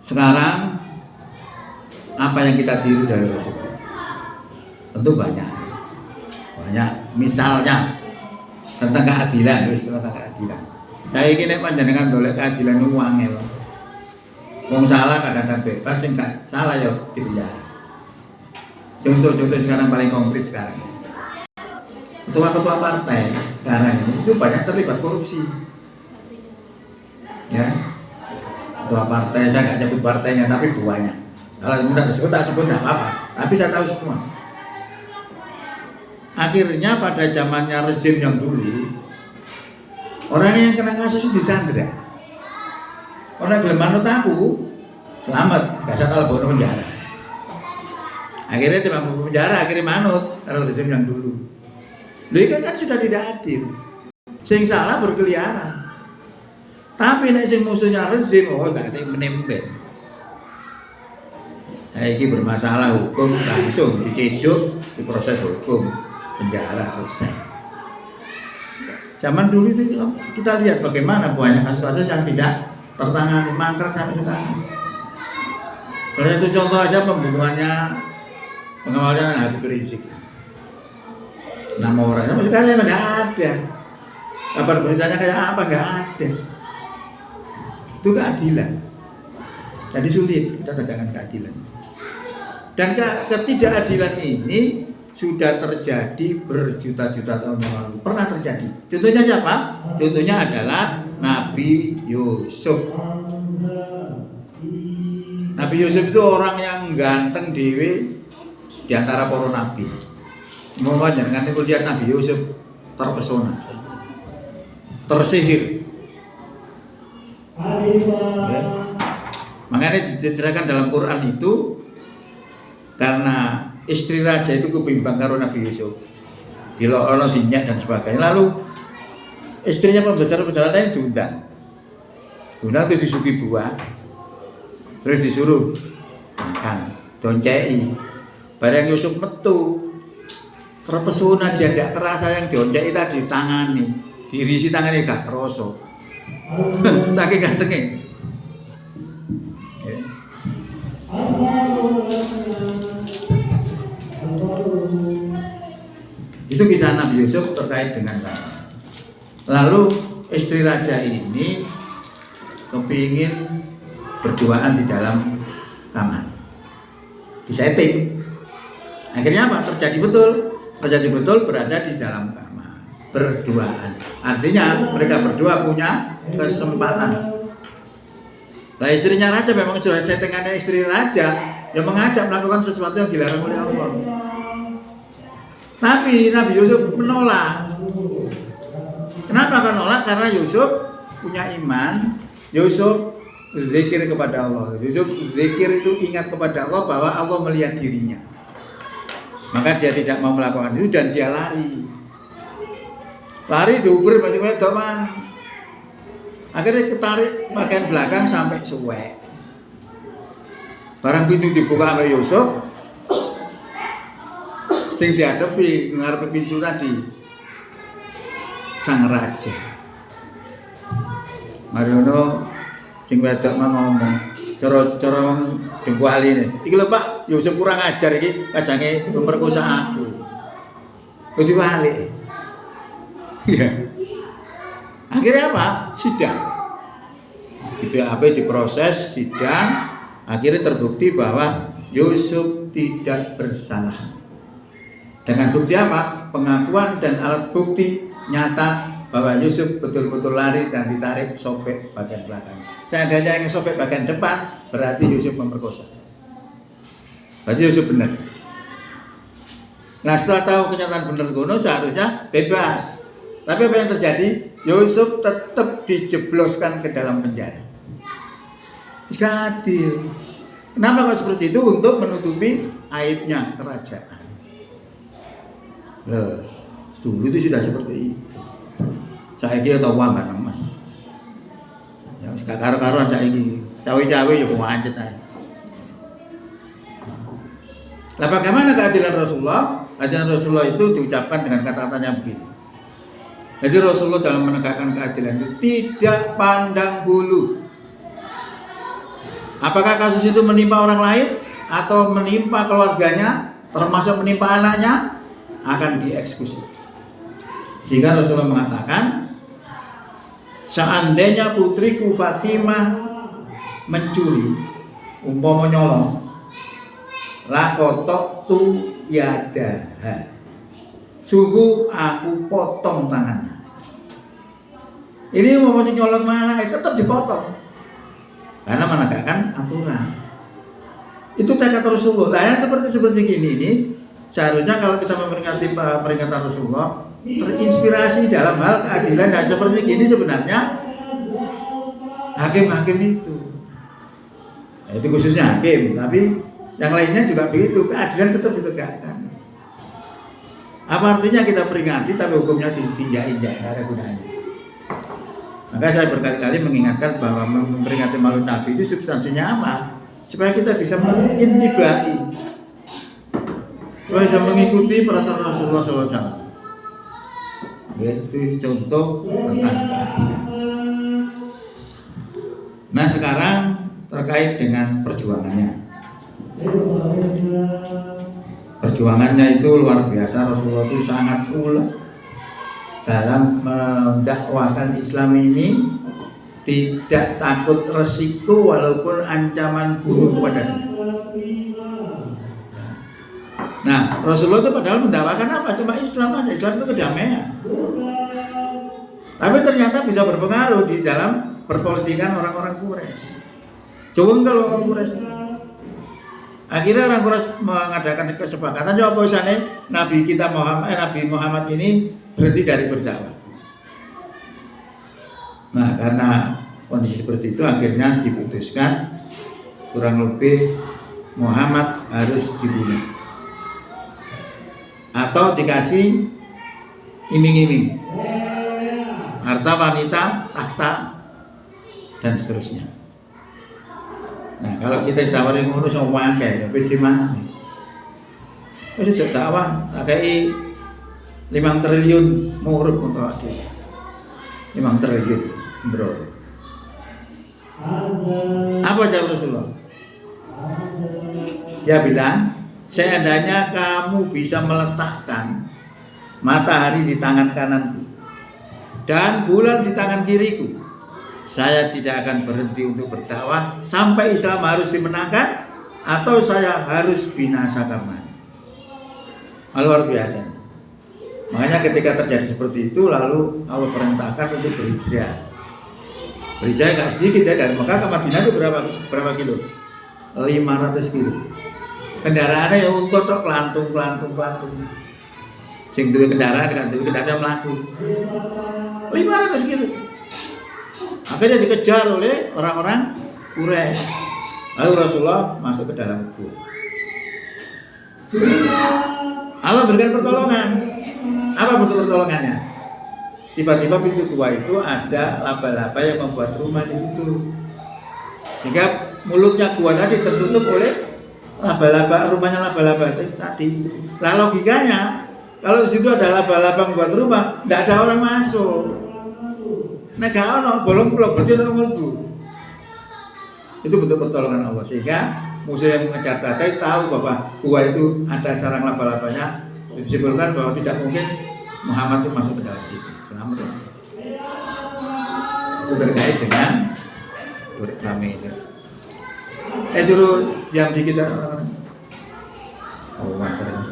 Sekarang apa yang kita tiru dari Rasulullah? Tentu banyak. Misalnya tentang keadilan, tentang keadilan. Saya ingin panjenengan golek keadilan itu wangel. Wong salah kadang-kadang bebas, sing gak salah ya dipenjara. Contoh-contoh sekarang paling konkret sekarang. Ketua-ketua partai sekarang itu banyak terlibat korupsi. Ya. Ketua partai, saya nggak nyebut partainya tapi banyak. Kalau minta disebut tak sebut nggak apa-apa. Tapi saya tahu semua. Akhirnya pada zamannya rezim yang dulu, orang yang kena kasus itu disandra. Orang gelem manut aku, selamat, gak salah bono penjara. Akhirnya tidak mau penjara, akhirnya manut karena rezim yang dulu. Lalu kan sudah tidak adil. Sing salah berkeliaran. Tapi nek sing musuhnya rezim, gak ada yang menembel. Nah, ini bermasalah hukum langsung diciduk, diproses hukum, penjara selesai. Zaman dulu itu kita lihat bagaimana banyak kasus-kasus yang tidak tertangani, mangkrak sampai sekarang. Kalau itu contoh aja pembunuhannya pengawalnya Habib Rizik. 6 orang sampai sekarang tidak ada. Kabar beritanya kayak apa? Nggak ada. Itu keadilan. Jadi sulit kita tegakkan keadilan. Dan ketidakadilan ini sudah terjadi berjuta-juta tahun yang lalu. Pernah terjadi. Contohnya siapa? Contohnya adalah Nabi Yusuf. Nabi Yusuf itu orang yang ganteng dewe di antara para nabi. Mau jangan itu lihat Nabi Yusuf terpesona, tersihir. Ya. Makanya diceritakan dalam Quran itu karena istri raja itu kebimbang karo Nabi Yusuf, dilokno dinyak dan sebagainya. Lalu istrinya pembicara lain diundang terus disuguhi buah, terus disuruh makan, doncei. Barang Yusuf metu, terpesona dia tidak terasa yang doncei tadi tangani, dirisi tangannya gak kerosok, saking gantengnya. Ya. Itu kisah Nabi Yusuf terkait dengan raja. Lalu istri raja ini kepingin berduaan di dalam kamar, disetting. Akhirnya apa? Terjadi betul berada di dalam kamar berduaan. Artinya mereka berdua punya kesempatan. Nah, istrinya raja memang sudah settingannya istri raja yang mengajak melakukan sesuatu yang dilarang oleh Allah. Tapi Nabi Yusuf menolak. Kenapa akan menolak? Karena Yusuf punya iman. Yusuf zikir kepada Allah. Yusuf zikir itu ingat kepada Allah bahwa Allah melihat dirinya. Maka dia tidak mau melakukan itu dan dia lari. Lari diuber masing-masing doang. Akhirnya ketarik bagian belakang sampai suwek. Barang pintu dibuka oleh Yusuf, sing dihadapi ngarep pintu tadi sang raja. Mariono sing wedok ngomong, cara wong dengkuali ini. Iki lho Pak, Yusuf kurang ajar iki, kajange memperkosa aku. Kok diwalik. Ya. Akhirnya apa? Sidang. BAP diproses, sidang, akhirnya terbukti bahwa Yusuf tidak bersalah. Dengan bukti apa? Pengakuan dan alat bukti nyata bahwa Yusuf betul-betul lari dan ditarik sobek bagian belakang. Seandainya yang sobek bagian depan, berarti Yusuf memperkosa. Berarti Yusuf benar. Nah, setelah tahu kenyataan benar gono, seharusnya bebas. Tapi apa yang terjadi? Yusuf tetap dijebloskan ke dalam penjara. Gak adil. Kenapa kok seperti itu? Untuk menutupi aibnya kerajaan. Loh, dulu itu sudah seperti itu. Saya kira tahu apa teman. Ya, gak karu-karuan saya ini. Cawe-cawe ya pemancet aja. Lah bagaimana keadilan Rasulullah? Keadilan Rasulullah itu diucapkan dengan kata-katanya begini. Jadi Rasulullah dalam menegakkan keadilan itu tidak pandang bulu Apakah kasus itu menimpa orang lain atau menimpa keluarganya, termasuk menimpa anaknya, akan dieksekusi. Sehingga Rasulullah mengatakan, seandainya putriku Fatimah mencuri, umpama nyolong, la kotok tu yadaha, sungguh aku potong tangannya. Ini mau masih nyolong mana, tetap dipotong, karena menegakkan aturan. Itu kata Rasulullah. Nah, yang seperti gini ini seharusnya kalau kita memperingati peringatan Rasulullah, terinspirasi dalam hal keadilan. Dan seperti gini sebenarnya hakim-hakim itu. Nah, itu khususnya hakim, tapi yang lainnya juga begitu, keadilan tetap ditegakkan. Apa artinya kita peringati tapi hukumnya ditinjak-injak, tidak ada gunanya. Maka saya berkali-kali mengingatkan bahwa memperingati Maulid Nabi itu substansinya apa? Supaya kita bisa mengintibai, supaya bisa mengikuti peraturan Rasulullah SAW. Itu contoh tentang keadilan. Nah, sekarang terkait dengan perjuangannya. Perjuangannya itu luar biasa. Rasulullah itu sangat ulet dalam mendakwakan Islam ini, tidak takut resiko walaupun ancaman bunuh kepada dia. Nah, Rasulullah itu padahal mendakwakan apa? Cuma Islam aja. Islam itu kedamaian. Tapi ternyata bisa berpengaruh di dalam perpolitikan orang-orang Quraisy. Coba kalau orang Quraisy. Akhirnya orang Quraisy mengadakan kesepakatan, coba misalnya Nabi Muhammad ini berhenti dari berdakwah. Nah, karena kondisi seperti itu akhirnya diputuskan kurang lebih Muhammad harus dibunuh atau dikasih iming-iming harta, wanita, takhta, dan seterusnya. Nah, kalau kita ditawarin ngono sama akeh, wis gimana? Wis aja dakwah, tak kei 5 triliun murid untuk aku. 5 triliun, bro. Apa jawab Rasulullah? Dia bilang, seandainya kamu bisa meletakkan matahari di tangan kananku dan bulan di tangan kiriku, saya tidak akan berhenti untuk berdakwah sampai Islam harus dimenangkan atau saya harus binasa karenanya. Luar biasa. Makanya ketika terjadi seperti itu, lalu Allah perintahkan untuk berhijrah. Berhijrah gak sedikit ya, dari Mekah ke Madinah itu berapa kilo? 500 kilo. Kendaraannya ya untuk pelantung. Sing duwe kendaraan kan duwe kendaraan mlaku. 500 kilo. Akhirnya dikejar oleh orang-orang Quraisy. Lalu Rasulullah masuk ke dalam gua. Allah berikan pertolongan. Apa bentuk pertolongannya? Tiba-tiba pintu gua itu ada laba-laba yang membuat rumah di situ. Hingga mulutnya gua tadi tertutup oleh laba-laba, rumahnya laba-laba tadi. Lah logikanya, kalau di situ ada laba-laba membuat rumah, tidak ada orang masuk. Nah, kalau bolong-bolong berarti orang mlebu. Itu bentuk pertolongan Allah, sehingga musuh yang mengejar tadi tahu bahwa gua itu ada sarang laba-labanya. Disimpulkan bahwa tidak mungkin Muhammad itu masuk ke dalam situ. Selamat ya. Itu terkait dengan rame itu. Suruh diam dikit orang-orang. Oh, terus.